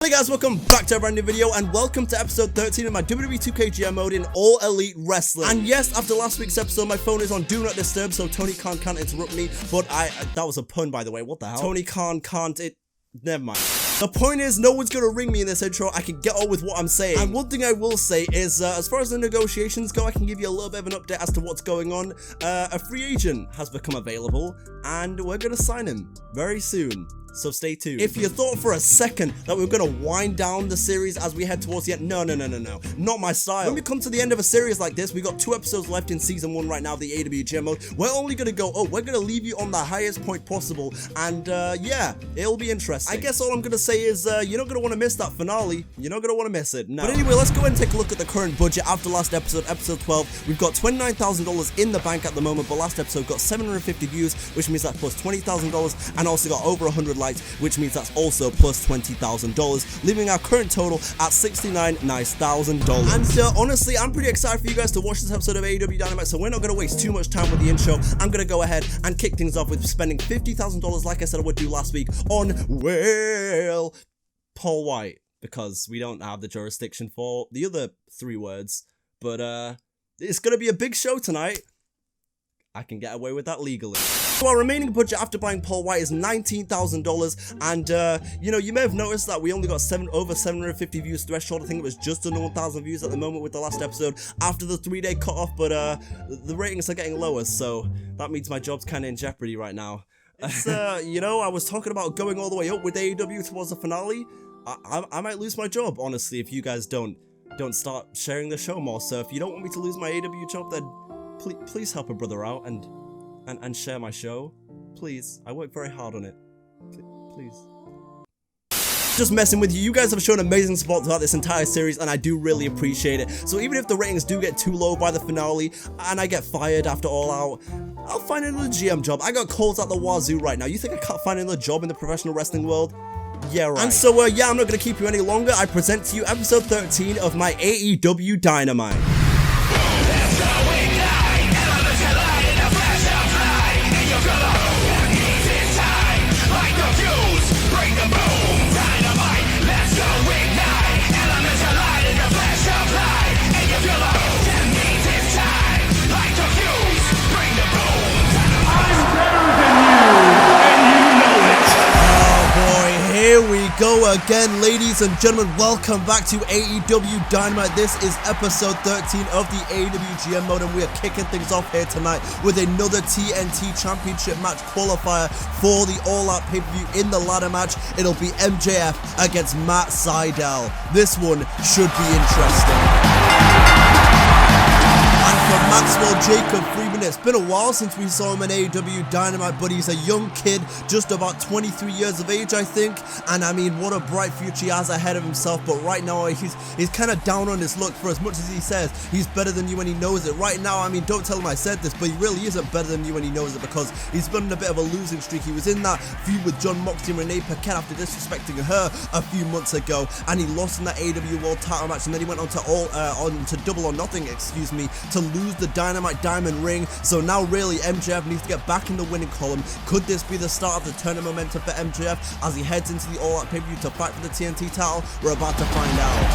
Hey guys, welcome back to a brand new video and welcome to episode 13 of my WWE 2K GM mode in All Elite Wrestling. And yes, after last week's episode, my phone is on Do Not Disturb, so Tony Khan can't interrupt me, but that was a pun by the way, what the hell? Tony Khan can't, never mind. The point is, no one's gonna ring me in this intro. I can get on with what I'm saying. And one thing I will say is, as far as the negotiations go, I can give you a little bit of an update as to what's going on. A free agent has become available, and we're gonna sign him very soon. So stay tuned. If you thought for a second that we were going to wind down the series as we head towards the end, no, not my style. When we come to the end of a series like this, we got 2 episodes left in season 1 right now, the AEW GM mode. We're only going to go, we're going to leave you on the highest point possible, and yeah, it'll be interesting. I guess all I'm going to say is, you're not going to want to miss that finale. You're not going to want to miss it, no. But anyway, let's go and take a look at the current budget after last episode, episode 12. We've got $29,000 in the bank at the moment, but last episode got 750 views, which means that's plus $20,000, and also got over 100 likes, which means that's also plus $20,000, leaving our current total at $69,000. And honestly, I'm pretty excited for you guys to watch this episode of AEW Dynamite, so we're not going to waste too much time with the intro. I'm going to go ahead and kick things off with spending $50,000, like I said I would do last week, on, well, Paul White, because we don't have the jurisdiction for the other 3 words, but it's going to be a big show tonight. I can get away with that legally. So our remaining budget after buying Paul White is $19,000, and you know, you may have noticed that we only got over 750 views threshold. I think it was just under 1,000 views at the moment with the last episode after the 3-day cutoff, but the ratings are getting lower, so that means my job's kind of in jeopardy right now. It's, you know, I was talking about going all the way up with AEW towards the finale. I might lose my job, honestly, if you guys don't start sharing the show more. So if you don't want me to lose my AEW job, then please help a brother out and share my show, please. I work very hard on it. Please. Just messing with you. You guys have shown amazing support throughout this entire series, and I do really appreciate it. So even if the ratings do get too low by the finale, and I get fired after All Out, I'll find another GM job. I got calls at the wazoo right now. You think I can't find another job in the professional wrestling world? Yeah, right. And so, yeah, I'm not going to keep you any longer. I present to you episode 13 of my AEW Dynamite. Here we go again, ladies and gentlemen. Welcome back to AEW Dynamite. This is episode 13 of the AEW GM mode, and we are kicking things off here tonight with another TNT Championship match qualifier for the All Out pay-per-view. In the ladder match, it'll be MJF against Matt Sydal. This one should be interesting. And for Maxwell Jacob Freeman, it's been a while since we saw him in AEW Dynamite, but he's a young kid, just about 23 years of age, I think. And I mean, what a bright future he has ahead of himself. But right now, he's kind of down on his luck. For as much as he says he's better than you when he knows it, right now, I mean, don't tell him I said this, but he really isn't better than you when he knows it, because he's been on a bit of a losing streak. He was in that feud with John Moxley and Renee Paquette after disrespecting her a few months ago, and he lost in that AEW World Title match, and then he went on to Double or Nothing, excuse me, to lose the Dynamite Diamond Ring. So now really MJF needs to get back in the winning column. Could this be the start of the turn of momentum for MJF as he heads into the All Out pay-per-view to fight for the TNT title? We're about to find out.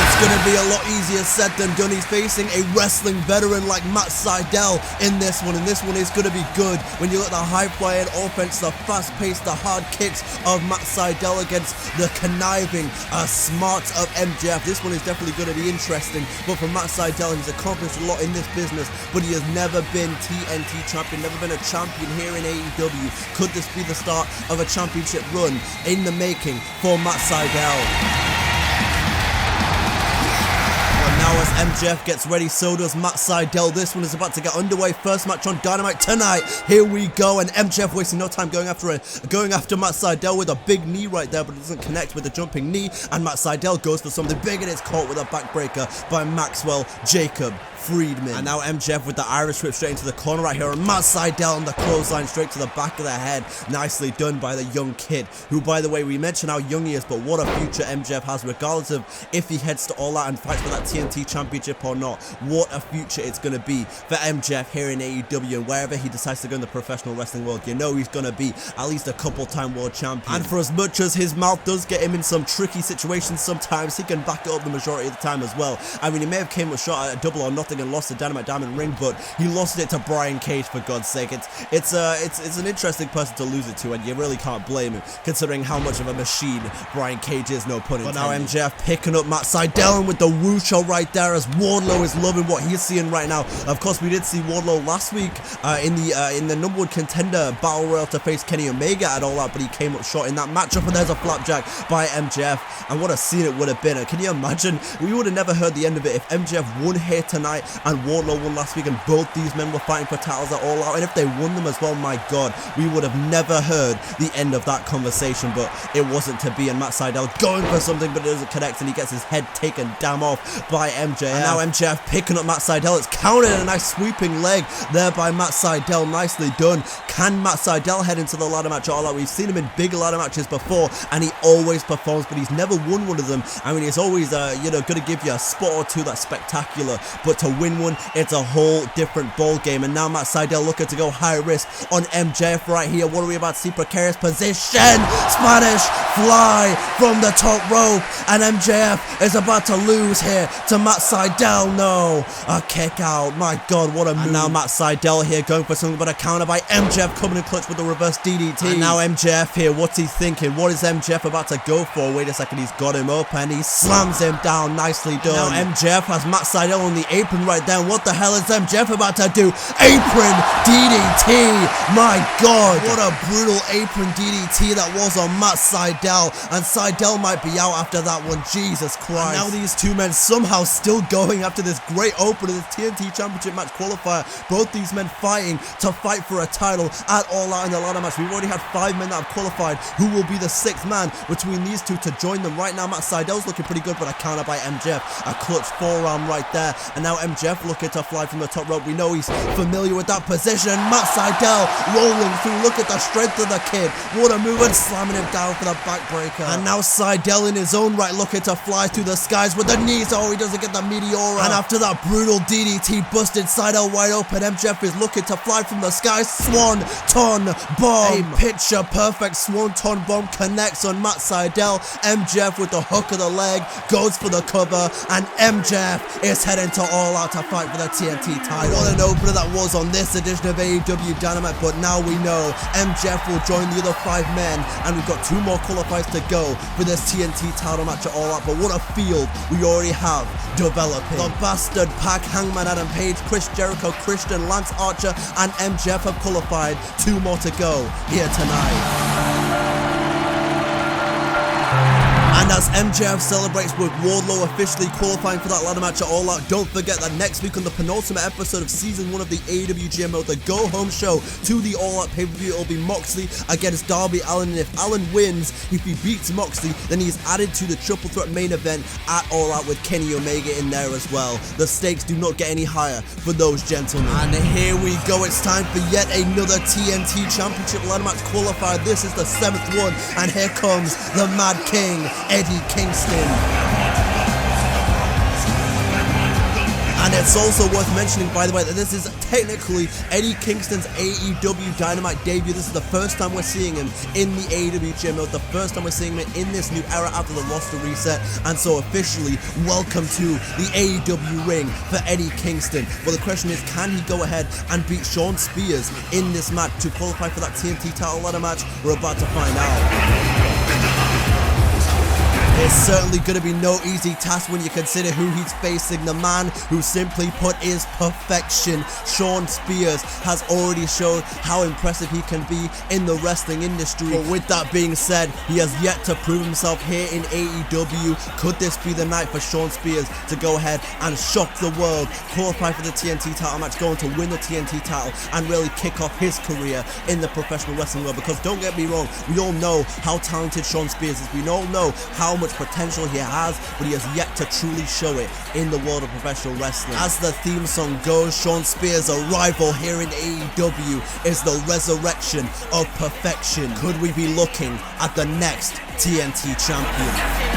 It's gonna be a lot easier said than done. He's facing a wrestling veteran like Matt Sydal in this one, and this one is gonna be good. When you look at the high-flying offense, the fast-paced, the hard kicks of Matt Sydal against the conniving smarts of MJF, this one is definitely gonna be interesting. But for Matt Sydal, he's accomplished a lot in this business, but he has never been TNT champion, never been a champion here in AEW. Could this be the start of a championship run in the making for Matt Sydal? Now as MJF gets ready, so does Matt Sydal. This one is about to get underway. First match on Dynamite tonight. Here we go, and MJF wasting no time going after Matt Sydal with a big knee right there, but it doesn't connect with the jumping knee, and Matt Sydal goes for something big, and it's caught with a backbreaker by Maxwell Jacob Friedman. And now MJF with the Irish whip straight into the corner right here, and Matt Sydal on the clothesline straight to the back of the head. Nicely done by the young kid, who, by the way, we mentioned how young he is, but what a future MJF has, regardless of if he heads to All Out and fights for that TNT championship or not. What a future it's going to be for MJF here in AEW, and wherever he decides to go in the professional wrestling world, you know he's going to be at least a couple-time world champion. And for as much as his mouth does get him in some tricky situations sometimes, he can back it up the majority of the time as well. I mean, he may have came up short at a Double or Nothing and lost the Dynamite Diamond ring, but he lost it to Brian Cage, for God's sake. It's an interesting person to lose it to, and you really can't blame him, considering how much of a machine Brian Cage is, no pun intended. But now MJF picking up Matt Sydal with the Wusha right there, as Wardlow is loving what he's seeing right now. Of course, we did see Wardlow last week in the number one contender battle royal to face Kenny Omega at All Out, but he came up short in that matchup, and there's a flapjack by MJF, and what a scene it would have been. And can you imagine? We would have never heard the end of it if MJF won here tonight and Wardlow won last week, and both these men were fighting for titles at All Out, and if they won them as well, my God, we would have never heard the end of that conversation, but it wasn't to be, and Matt Sydal going for something, but it doesn't connect, and he gets his head taken damn off by MJF. And now MJF picking up Matt Sydal. It's counted, a nice sweeping leg there by Matt Sydal. Nicely done. Can Matt Sydal head into the ladder match at All Out? We've seen him in big ladder matches before, and he always performs, but he's never won one of them. I mean, he's always, you know, going to give you a spot or two that's spectacular, but to win one, it's a whole different ball game. And now Matt Sydal looking to go high risk on MJF right here. What are we about to see? Precarious position, Spanish fly from the top rope, and MJF is about to lose here to Matt Sydal. No, a kick out. My God, what a move. And now Matt Sydal here going for something, but a counter by MJF, coming in clutch with the reverse DDT. And now MJF here, what's he thinking? What is MJF about to go for? Wait a second, he's got him up, and he slams him down. Nicely done. And now MJF has Matt Sydal on the apron right there. What the hell is MJF about to do? Apron DDT. My God, what a brutal apron DDT that was on Matt Sydal, and Sydal might be out after that one. Jesus Christ. And now these two men somehow still going after this great opener, this TNT Championship match qualifier. Both these men fighting to fight for a title at All Out in the ladder match. We've already had 5 men that have qualified. Who will be the 6th man between these two to join them? Right now, Matt Sydal's looking pretty good, but a counter by MJF. A clutch forearm right there. And now MJF looking to fly from the top rope. We know he's familiar with that position. Matt Sydal rolling through. Look at the strength of the kid. What a move, and slamming him down for the backbreaker. And now Sydal in his own right looking to fly through the skies with the knees. Oh, he doesn't get the Meteora. And after that brutal DDT busted Sydal wide open, MJF is looking to fly from the skies. Swanton bomb. A picture perfect Swanton bomb connects on Matt Sydal. MJF with the hook of the leg goes for the cover, and MJF is heading to All Out to fight for the TNT title. What an opener that was on this edition of AEW Dynamite, but now we know MJF will join the other 5 men, and we've got 2 more qualifiers to go for this TNT title match at All Out. But what a field we already have developing. The Bastard Pack, Hangman Adam Page, Chris Jericho, Christian, Lance Archer, and MJF have qualified. 2 more to go here tonight. And as MJF celebrates with Wardlow officially qualifying for that ladder match at All Out, don't forget that next week on the penultimate episode of Season 1 of the AEW GMO, the go-home show to the All Out pay-per-view, it'll be Moxley against Darby Allin, and if Allin wins, if he beats Moxley, then he's added to the triple threat main event at All Out with Kenny Omega in there as well. The stakes do not get any higher for those gentlemen. And here we go, it's time for yet another TNT Championship ladder match qualifier. This is the 7th one, and here comes the Mad King, Eddie Kingston. And it's also worth mentioning, by the way, that this is technically Eddie Kingston's AEW Dynamite debut. This is the first time we're seeing him in the AEW GMO, the first time we're seeing him in this new era after the roster reset. And so officially, welcome to the AEW ring for Eddie Kingston. Well, the question is, can he go ahead and beat Shawn Spears in this match to qualify for that TNT title ladder match? We're about to find out. It's certainly going to be no easy task when you consider who he's facing. The man who simply put is perfection. Shawn Spears has already showed how impressive he can be in the wrestling industry. But with that being said, he has yet to prove himself here in AEW. Could this be the night for Shawn Spears to go ahead and shock the world, qualify for the TNT title match, going to win the TNT title, and really kick off his career in the professional wrestling world? Because don't get me wrong, we all know how talented Shawn Spears is. We all know how much much potential he has, but he has yet to truly show it in the world of professional wrestling. As the theme song goes, Shawn Spears' arrival here in AEW is the resurrection of perfection. Could we be looking at the next TNT champion?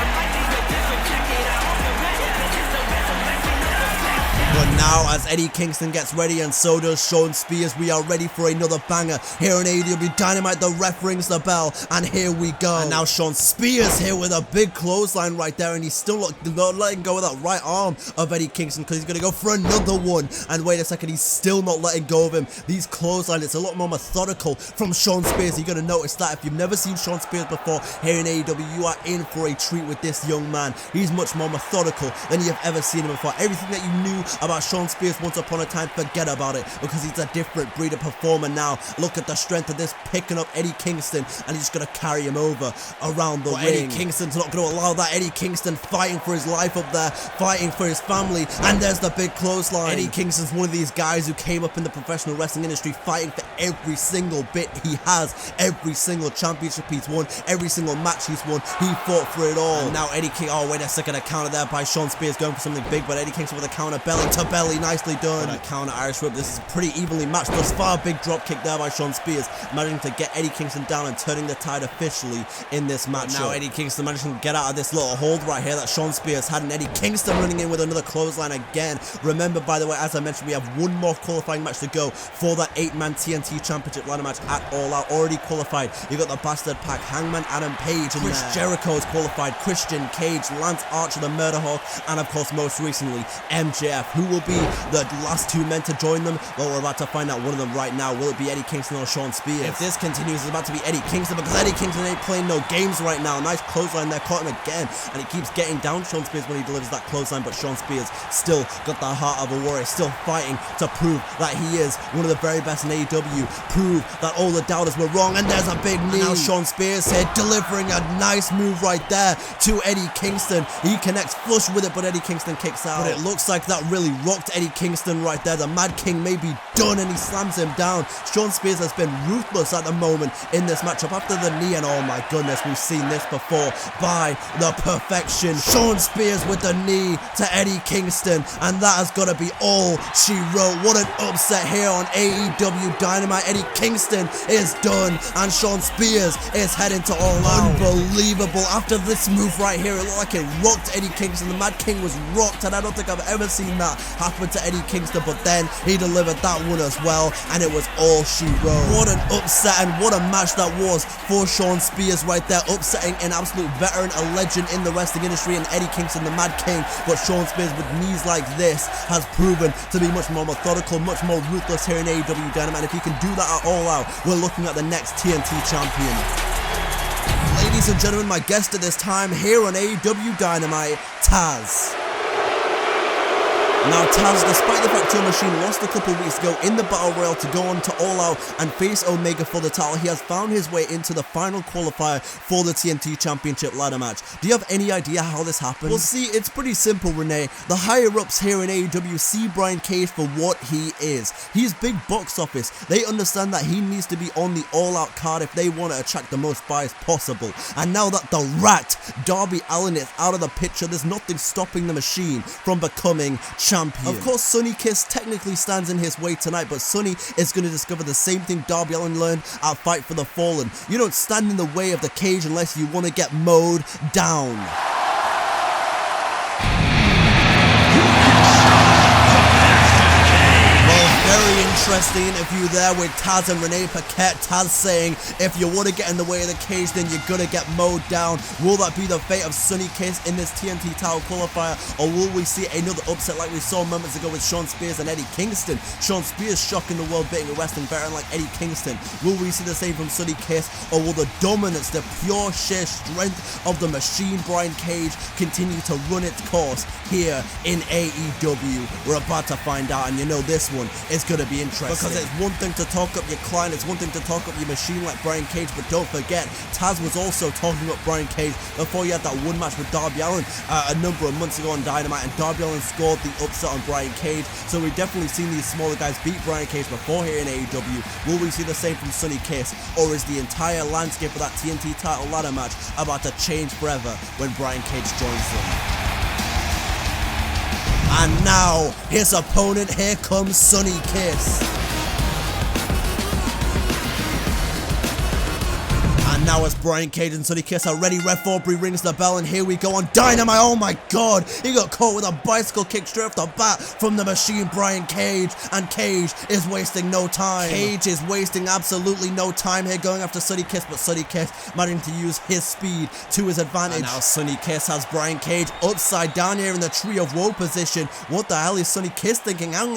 But now, as Eddie Kingston gets ready and so does Shawn Spears, we are ready for another banger here in AEW Dynamite. The ref rings the bell, and here we go. And now Shawn Spears here with a big clothesline right there, and he's still not letting go of that right arm of Eddie Kingston because he's going to go for another one. And wait a second, he's still not letting go of him. These clotheslines, it's a lot more methodical from Shawn Spears. You're going to notice that if you've never seen Shawn Spears before here in AEW, you are in for a treat with this young man. He's much more methodical than you have ever seen him before. Everything that you knew about Shawn Spears once upon a time, forget about it, because he's a different breed of performer now. Look at the strength of this, picking up Eddie Kingston, and he's going to carry him over around the ring. Eddie Kingston's not going to allow that. Eddie Kingston fighting for his life up there, fighting for his family, and there's the big clothesline. Eddie Kingston's one of these guys who came up in the professional wrestling industry fighting for every single bit he has, every single championship he's won, every single match he's won, he fought for it all. And now Eddie Kingston, oh wait a second, a counter there by Shawn Spears going for something big, but Eddie Kingston with a counter belly to belly, nicely done. And a counter Irish whip. This is pretty evenly matched thus far. Big drop kick there by Shawn Spears, managing to get Eddie Kingston down and turning the tide officially in this match. Now Eddie Kingston managing to get out of this little hold right here that Shawn Spears had, and Eddie Kingston running in with another clothesline again. Remember, by the way, as I mentioned, we have one more qualifying match to go for that 8-man TNT Championship ladder match at All Out. Already qualified. You got the Bastard Pack, Hangman, Adam Page, and Chris Jericho is qualified, Christian Cage, Lance Archer, the Murder Hawk, and of course most recently MJF. Who will be the last two men to join them? Well, we're about to find out one of them right now. Will it be Eddie Kingston or Shawn Spears? If this continues, it's about to be Eddie Kingston, because Eddie Kingston ain't playing no games right now. Nice clothesline there, caught him again, and he keeps getting down Shawn Spears when he delivers that clothesline, but Shawn Spears still got the heart of a warrior, still fighting to prove that he is one of the very best in AEW, prove that all the doubters were wrong, and there's a big knee. And now Shawn Spears here delivering a nice move right there to Eddie Kingston. He connects flush with it, but Eddie Kingston kicks out. But it looks like that really rocked Eddie Kingston right there. The Mad King may be done, and he slams him down. Shawn Spears has been ruthless at the moment in this matchup after the knee, and oh my goodness, we've seen this before by the perfection. Shawn Spears with the knee to Eddie Kingston, and that has got to be all she wrote. What an upset here on AEW Dynamite. Eddie Kingston is done, and Shawn Spears is heading to All Out. Unbelievable. After this move right here, it looked like it rocked Eddie Kingston. The Mad King was rocked, and I don't think I've ever seen that happen to Eddie Kingston, but then he delivered that one as well, and it was all she wrote. What an upset, and what a match that was for Shawn Spears right there, upsetting an absolute veteran, a legend in the wrestling industry, and Eddie Kingston, the Mad King. But Shawn Spears with knees like this has proven to be much more methodical, much more ruthless here in AEW Dynamite, and if he can do that at All Out, we're looking at the next TNT champion. Ladies and gentlemen, my guest at this time here on AEW Dynamite, Taz. Now Taz, despite the fact Joe Machine lost a couple weeks ago in the Battle Royale to go on to All Out and face Omega for the title, he has found his way into the final qualifier for the TNT Championship ladder match. Do you have any idea how this happened? Well, see, it's pretty simple, Renee. The higher-ups here in AEW see Brian Cage for what he is. He's big box office. They understand that he needs to be on the All Out card if they want to attract the most buyers possible. And now that the rat, Darby Allin, is out of the picture, there's nothing stopping the Machine from becoming champion. Of course, Sonny Kiss technically stands in his way tonight, but Sonny is going to discover the same thing Darby Allin learned at Fight for the Fallen. You don't stand in the way of the cage unless you want to get mowed down. Very interesting interview there with Taz and Renee Paquette. Taz saying, if you want to get in the way of the cage, then you're going to get mowed down. Will that be the fate of Sonny Kiss in this TNT title qualifier, or will we see another upset like we saw moments ago with Shawn Spears and Eddie Kingston? Shawn Spears shocking the world, beating a wrestling veteran like Eddie Kingston. Will we see the same from Sonny Kiss, or will the dominance, the pure sheer strength of the Machine Brian Cage continue to run its course here in AEW? We're about to find out, and you know this one is going to be be interesting. Because it's one thing to talk up your client, it's one thing to talk up your machine like Brian Cage, but don't forget, Taz was also talking up Brian Cage before you had that one match with Darby Allin a number of months ago on Dynamite, and Darby Allin scored the upset on Brian Cage. So we've definitely seen these smaller guys beat Brian Cage before here in AEW. Will we see the same from Sonny Kiss, or is the entire landscape of that TNT title ladder match about to change forever when Brian Cage joins them? And now, his opponent, here comes Sonny Kiss. And now as Brian Cage and Sonny Kiss are ready, Ref Aubrey rings the bell, and here we go on Dynamite. Oh my god, he got caught with a bicycle kick straight off the bat from the machine Brian Cage, and Cage is wasting no time. Cage is wasting absolutely no time here going after Sonny Kiss, but Sonny Kiss managing to use his speed to his advantage. And now Sonny Kiss has Brian Cage upside down here in the Tree of Woe position. What the hell is Sonny Kiss thinking? Hang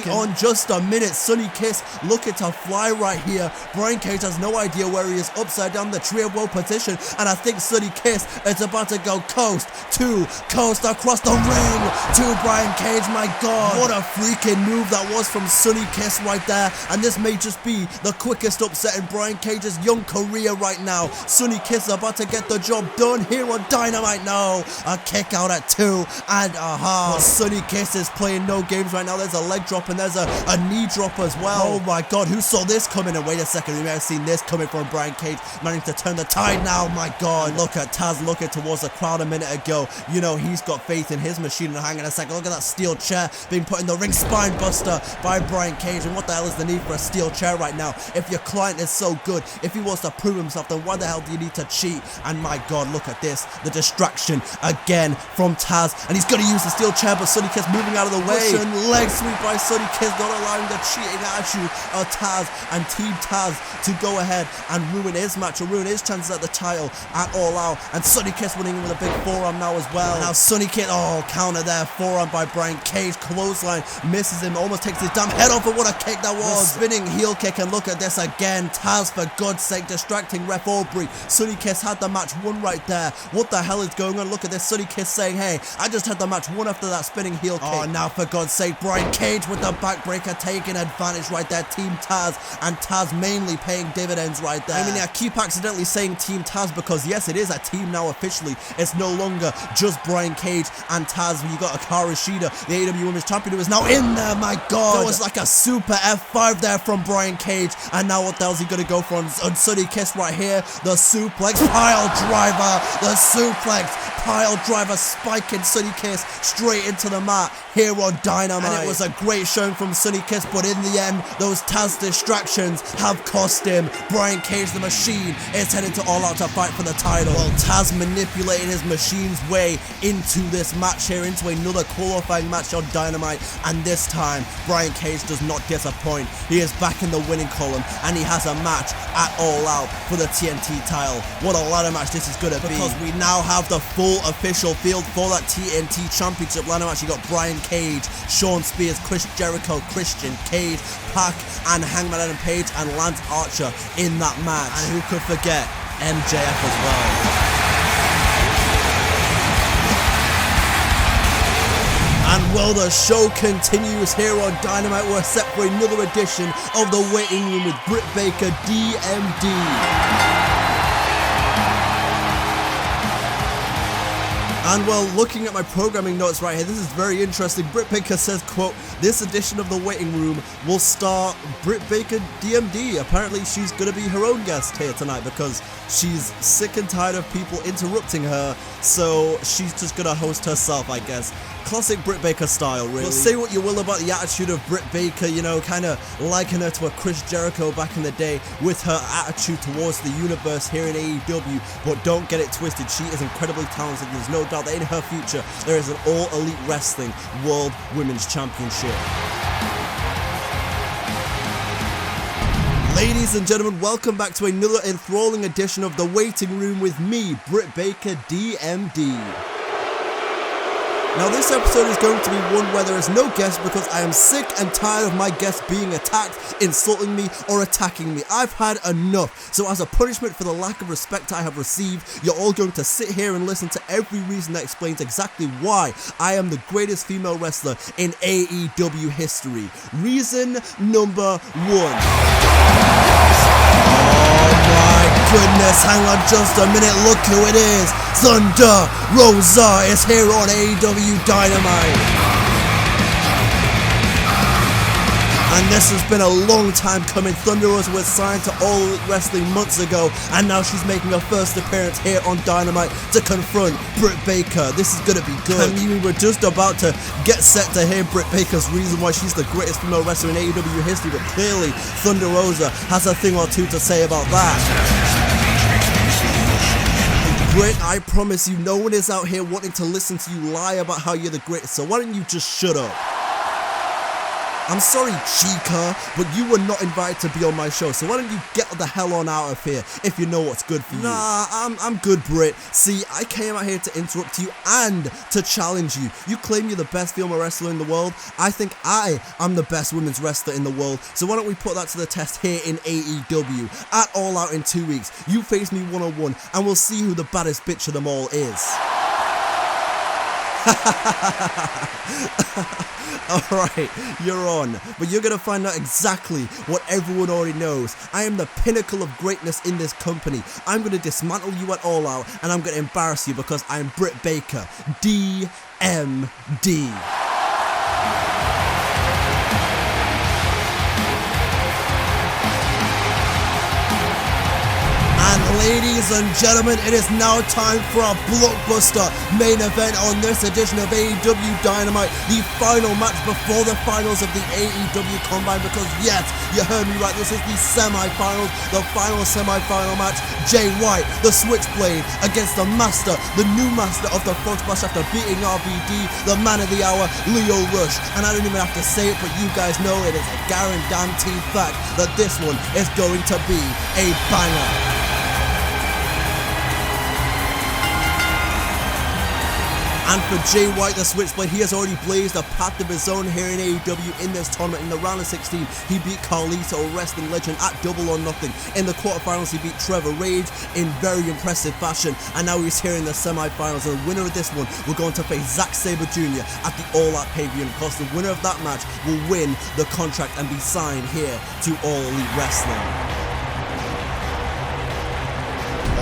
on just a minute. Sonny Kiss looking to fly right here. Brian Cage has no idea where he is, upside down the Tree of Woe position, and I think Sonny Kiss is about to go coast to coast across the ring to Brian Cage. My god, what a freaking move that was from Sonny Kiss right there, and this may just be the quickest upset in Brian Cage's young career right now. Sonny Kiss is about to get the job done here on Dynamite. No, a kick out at 2.5. But Sonny Kiss is playing no games right now. There's a leg drop and there's a knee drop as well. Oh my god, who saw this coming? And wait a second, we may have seen this coming from Brian Cage, managing to turn the tide now. My god, look at Taz looking towards the crowd a minute ago. You know, he's got faith in his machine. And hang on a second, look at that steel chair being put in the ring, spine buster by Brian Cage. And what the hell is the need for a steel chair right now? If your client is so good, if he wants to prove himself, then why the hell do you need to cheat? And my god, look at this, the distraction again from Taz, and he's gonna use the steel chair, but Sonny Kiss moving out of the way. Russian leg sweep by Sonny Kiss, not allowing the cheating attitude of Taz and Team Taz to go ahead and ruin his match, or ruin his chances at the title at All Out. And Sonny Kiss winning with a big forearm now as well. Now Sonny Kiss, oh, counter there, forearm by Brian Cage, clothesline, misses him, almost takes his damn head off, but what a kick that was. Spinning heel kick, and look at this again, Taz, for God's sake, distracting Ref Aubrey. Sonny Kiss had the match won right there. What the hell is going on? Look at this, Sonny Kiss saying, hey, I just had the match won after that spinning heel kick. Oh, now for God's sake, Brian Cage with the backbreaker taking advantage right there. Team Taz, and Taz mainly paying dividends right there. I mean, I keep accidentally saying Team Taz because yes, it is a team now officially. It's no longer just Brian Cage and Taz. You got Hikaru Shida, the AEW Women's Champion, who is now in there. My god, that was like a super F5 there from Brian Cage. And now what the hell is he gonna go for on Sonny Kiss right here? The suplex pile driver, the suplex pile driver, spiking Sonny Kiss straight into the mat here on Dynamite. And it was a great showing from Sonny Kiss, but in the end, those Taz distractions have cost him. Brian Cage, the machine, is heading to All Out to fight for the title. Well, Taz manipulating his machine's way into this match here, into another qualifying match on Dynamite, and this time, Brian Cage does not disappoint. He is back in the winning column, and he has a match at All Out for the TNT title. What a ladder match this is going to be, because we now have the full official field for that TNT Championship ladder match. You got Brian Cage, Shawn Spears, Chris Jericho, Christian Cage, Pac, and Hangman Adam Page and Lance Archer in that match. And who could forget MJF as well. And well, the show continues here on Dynamite. We're set for another edition of The Waiting Room with Britt Baker, DMD. And well, looking at my programming notes right here, this is very interesting. Britt Baker says, quote, this edition of The Waiting Room will star Britt Baker, DMD. Apparently she's going to be her own guest here tonight because she's sick and tired of people interrupting her, so she's just going to host herself, I guess. Classic Britt Baker style, really. Well, say what you will about the attitude of Britt Baker, you know, kind of liken her to a Chris Jericho back in the day with her attitude towards the universe here in AEW, but don't get it twisted. She is incredibly talented. There's no doubt that in her future, there is an All Elite Wrestling World Women's Championship. Ladies and gentlemen, welcome back to another enthralling edition of The Waiting Room with me, Britt Baker, DMD. Now this episode is going to be one where there is no guest because I am sick and tired of my guests being attacked, insulting me, or attacking me. I've had enough. So as a punishment for the lack of respect I have received, you're all going to sit here and listen to every reason that explains exactly why I am the greatest female wrestler in AEW history. Reason number 1. Oh my goodness, hang on just a minute, look who it is. Thunder Rosa is here on AEW Dynamite. And this has been a long time coming. Thunder Rosa was signed to All Elite Wrestling months ago, and now she's making her first appearance here on Dynamite to confront Britt Baker. This is gonna be good. I mean, we were just about to get set to hear Britt Baker's reason why she's the greatest female wrestler in AEW history, but clearly Thunder Rosa has a thing or two to say about that. Britt, I promise you, no one is out here wanting to listen to you lie about how you're the greatest, so why don't you just shut up? I'm sorry, Chica, but you were not invited to be on my show, so why don't you get the hell on out of here if you know what's good for you? Nah, I'm good, Britt. See, I came out here to interrupt you and to challenge you. You claim you're the best female wrestler in the world. I think I am the best women's wrestler in the world, so why don't we put that to the test here in AEW. At All Out in 2 weeks, you face me one-on-one, and we'll see who the baddest bitch of them all is. Alright, you're on, but you're gonna find out exactly what everyone already knows. I am the pinnacle of greatness in this company. I'm gonna dismantle you at All Out, and I'm gonna embarrass you because I'm Britt Baker, DMD. Ladies and gentlemen, it is now time for our blockbuster main event on this edition of AEW Dynamite, the final match before the finals of the AEW Combine, because yes, you heard me right, this is the semi-finals, the final semi-final match. Jay White, the Switchblade, against the master, the new master of the Frog Splash after beating RVD, the man of the hour, Lio Rush. And I don't even have to say it, but you guys know it is a guaranteed fact that this one is going to be a banger. And for Jay White, the Switchblade, he has already blazed a path of his own here in AEW in this tournament. In the round of 16, he beat Carlito, a wrestling legend, at Double or Nothing. In the quarterfinals, he beat Trevor Rage in very impressive fashion. And now he's here in the semi-finals. And the winner of this one will go on to face Zack Sabre Jr. at the All Out pay-per-view. And of course, the winner of that match will win the contract and be signed here to All Elite Wrestling.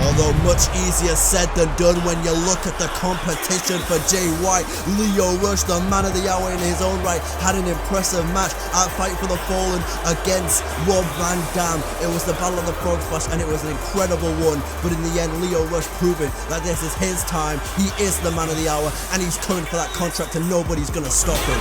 Although much easier said than done when you look at the competition for Jay White. Lio Rush, the man of the hour in his own right, had an impressive match at Fight for the Fallen against Rob Van Dam. It was the Battle of the Frog Splash, and it was an incredible one. But in the end, Lio Rush proving that this is his time. He is the man of the hour, and he's coming for that contract, and nobody's gonna stop him.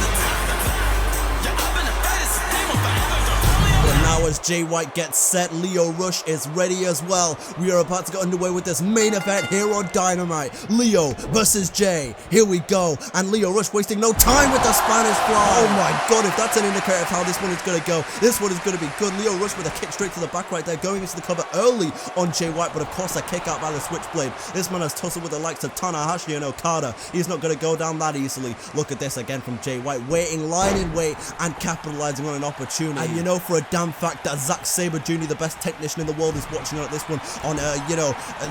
Now as Jay White gets set, Lio Rush is ready as well. We are about to get underway with this main event here on Dynamite. Lio versus Jay. Here we go. And Lio Rush wasting no time with the Spanish Fly. Oh my god, if that's an indicator of how this one is going to go, this one is going to be good. Lio Rush with a kick straight to the back right there, going into the cover early on Jay White, but of course a kick out by the Switchblade. This man has tussled with the likes of Tanahashi and Okada. He's not going to go down that easily. Look at this again from Jay White, waiting, lying in wait, and capitalizing on an opportunity. And you know for a damn fact that Zack Sabre Jr., the best technician in the world, is watching out this one on,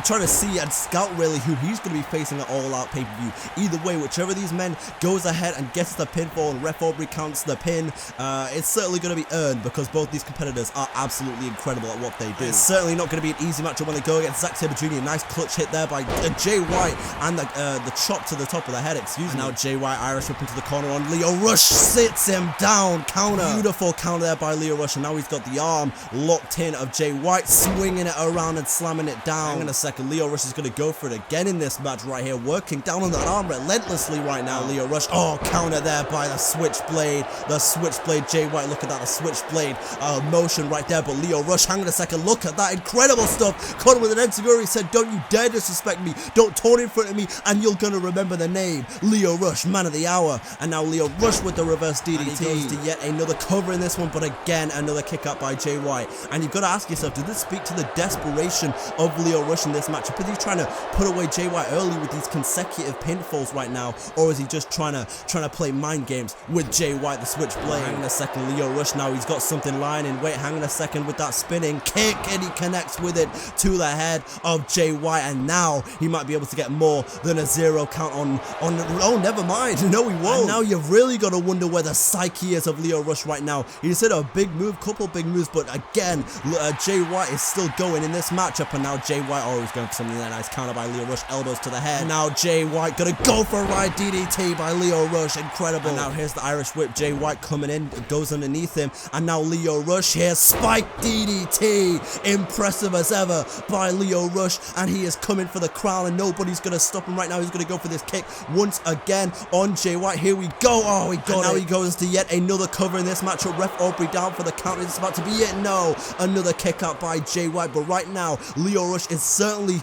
trying to see and scout really who he's going to be facing at All Out pay-per-view. Either way, whichever of these men goes ahead and gets the pinfall and ref Aubrey counts the pin, it's certainly going to be earned because both these competitors are absolutely incredible at what they do. It's certainly not going to be an easy matchup when they go against Zack Sabre Jr. Nice clutch hit there by Jay White, and the chop to the top of the head, excuse me. Now Jay White Irish up into the corner on Lio Rush, sits him down, counter. Beautiful counter there by Lio Rush, and now he's got the arm locked in of Jay White, swinging it around and slamming it down. Hang on a second, Lio Rush is going to go for it again in this match right here, working down on that arm relentlessly right now. Lio Rush, oh, counter there by the Switchblade. The Switchblade, Jay White, look at that, the Switchblade motion right there, but Lio Rush, hang on a second, look at that, incredible stuff. Caught him with an Enziguri, said, don't you dare disrespect me, don't taunt in front of me, and you're going to remember the name, Lio Rush, man of the hour. And now Lio Rush with the reverse DDT. And he goes to yet another cover in this one, but again, another kick out by Jay White. And you've got to ask yourself, did this speak to the desperation of Lio Rush in this matchup? Is he trying to put away Jay White early with these consecutive pinfalls right now, or is he just trying to play mind games with Jay White, the Switchblade? Hang on a second, Lio Rush now, he's got something lying in wait. Hang on a second with that spinning kick, and he connects with it to the head of Jay White, and now he might be able to get more than a 0 count on oh, never mind, no he won't. And now you've really got to wonder where the psyche is of Lio Rush right now. He's hit a big move, couple big moves, but again, Jay White is still going in this matchup, and now Jay White, oh, he's going for something there, nice counter by Lio Rush, elbows to the head. And now Jay White gonna go for a ride DDT by Lio Rush, incredible. And now here's the Irish Whip, Jay White coming in, goes underneath him, and now Lio Rush here, spike DDT, impressive as ever by Lio Rush, and he is coming for the crown, and nobody's gonna stop him right now. He's gonna go for this kick once again on Jay White. Here we go. Oh, he got it. Now he goes to yet another cover in this matchup. Ref Aubrey down for the count. It's about to be it. No, another kick out by Jay White. But right now, Lio Rush is certainly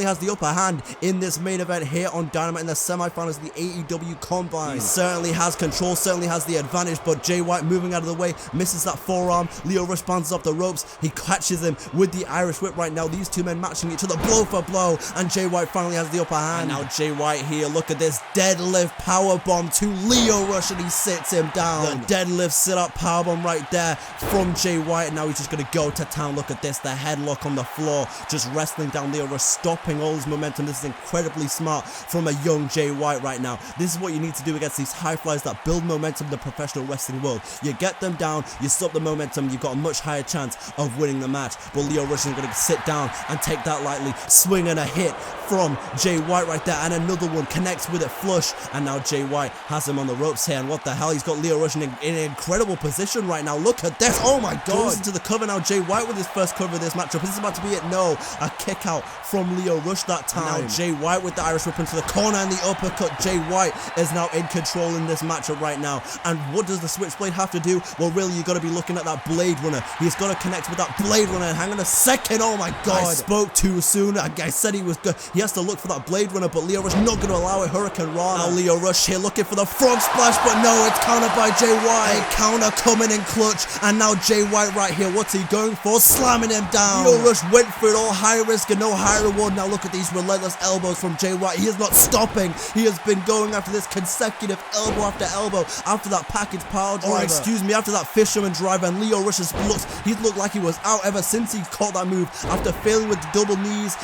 has the upper hand in this main event here on Dynamite in the semifinals of the AEW Combine. He certainly has control, certainly has the advantage. But Jay White moving out of the way, misses that forearm. Lio Rush bounces off the ropes. He catches him with the Irish Whip right now. These two men matching each other blow for blow, and Jay White finally has the upper hand. And now Jay White here, look at this deadlift powerbomb to Lio Rush, and he sits him down. The deadlift sit-up powerbomb right there from Jay White, and now he's just gonna go to town. Look at this, the headlock on the floor, just wrestling down Lio Rush, stopping all his momentum. This is incredibly smart from a young Jay White right now. This is what you need to do against these high flyers that build momentum in the professional wrestling world. You get them down, you stop the momentum, you've got a much higher chance of winning the match. But Lio Rush is gonna sit down and take that lightly, swing and a hit from Jay White right there, and another one connects with it flush, and now Jay White has him on the ropes here, and what the hell, he's got Lio Rush in an incredible position right now. Look at this, oh my god, goes into the cover now. Jay White with his first cover of this matchup. This is about to be it. No, a kick out from Lio Rush that time. And now Jay White with the Irish Whip into the corner and the uppercut. Jay White is now in control in this matchup right now, and what does the Switchblade have to do? Well, really, you got to be looking at that Blade Runner. He's got to connect with that Blade Runner, and hang on a second, oh my god, I spoke too soon. I said he was good. He has to look for that Blade Runner, but Lio Rush not going to allow it. Hurricane Rana. Now Lio Rush here looking for the front splash, but no, it's countered by Jay White. A counter coming in clutch, and now Jay White right here, what's he going for? Slamming him down. Lio Rush went for it all, high risk and no high reward. Now look at these relentless elbows from Jay White. He is not stopping. He has been going after this consecutive elbow after elbow, after that package power driver, or excuse me, after that fisherman driver, and Lio Rush he's looked like he was out ever since he caught that move after failing with the double knees,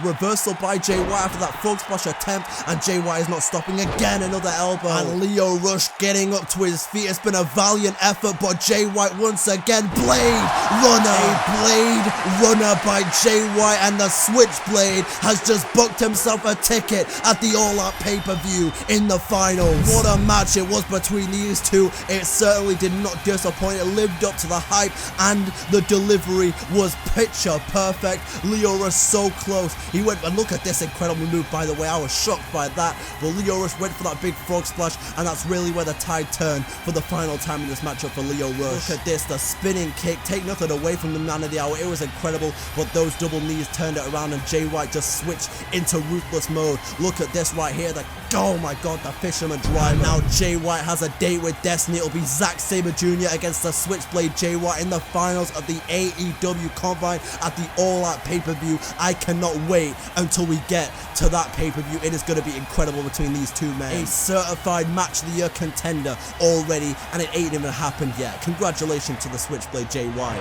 reversal by Jay White after that frog splash attempt, and Jay White is not stopping. Again, another elbow, and Lio Rush getting up to his feet. It's been a valiant effort, but Jay White once again, Blade Runner, a Blade Runner by Jay White, and the Switchblade has just booked himself a ticket at the All Out pay-per-view in the finals. What a match it was between these two. It certainly did not disappoint. It lived up to the hype, and the delivery was picture perfect. Lio Rush so close. He went, and look at this incredible move, by the way. I was shocked by that, but Lio Rush went for that big frog splash, and that's really where the tide turned for the final time in this matchup for Lio Rush. Look at this, the spinning kick, take nothing away from the man of the hour. It was incredible, but those double knees turned it around, and Jay White just switched into ruthless mode. Look at this right here, oh my god, the fisherman driver. Now Jay White has a date with destiny. It'll be Zack Sabre Jr. against the Switchblade Jay White in the finals of the AEW Combine at the All Out pay-per-view. I cannot wait until we get to that pay-per-view. It is going to be incredible between these two men. A certified match of the year contender already, and it ain't even happened yet. Congratulations to the Switchblade Jay White.